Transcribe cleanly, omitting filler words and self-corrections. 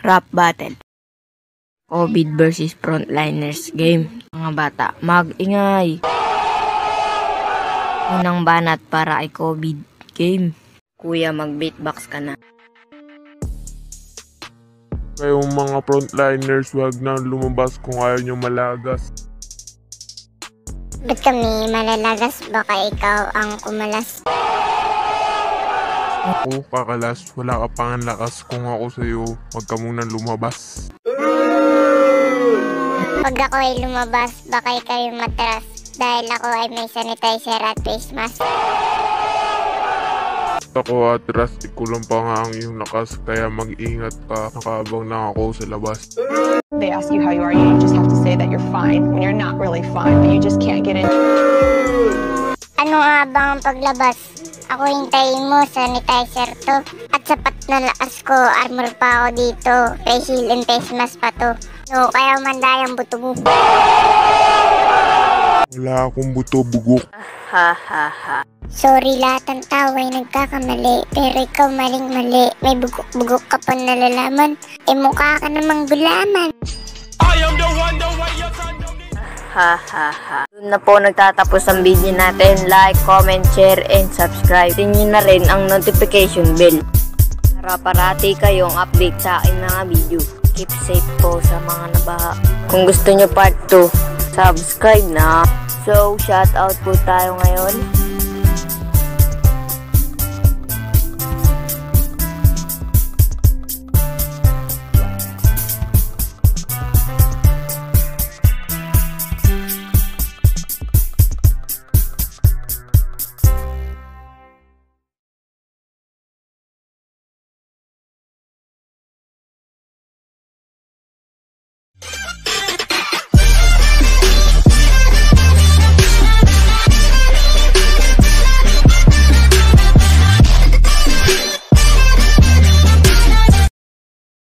Rap battle. COVID versus frontliners game. Mga bata, mag-ingay. Unang banat para ay COVID game. Kuya, mag-beatbox ka na. Kayong mga frontliners, wag na lumabas kung ayaw nyo malagas. Ba't kami malalagas? Baka ikaw ang kumalas. Ako, kakalas, wala ka pang lakas. Kung ako sa'yo, wag ka munang lumabas. Pag ako ay lumabas, baka ikaw yung matras. Dahil ako ay may sanitizer at face mask. Ako atras, ikulang pa nga ang iyong lakas. Kaya mag-ingat ka, nakabang na ako sa labas. They ask you how you are, you just have to say that you're fine when you're not really fine, but you just can't get in. Ano nga bang paglabas? Ako hintayin mo, sanitizer to. At sapat na lakas ko, armor pa ako dito. Face shield and face mask pa to. No, kaya mandayang buto mo. Wala akong buto, bugok. Ha ha ha. Sorry, lahat ng tao ay nagkakamali. Pero ikaw maling-mali. May bugok-bugok ka pa nalalaman. Mukha ka namang gulaman. Ha ha ha. Doon na po nagtatapos ang video natin. Like, comment, share, and subscribe. Tingnan na rin ang notification bell para parati kayong update sa aking mga video. Keep safe po sa mga nabaha. Kung gusto nyo part 2, subscribe na. So, shoutout po tayo ngayon.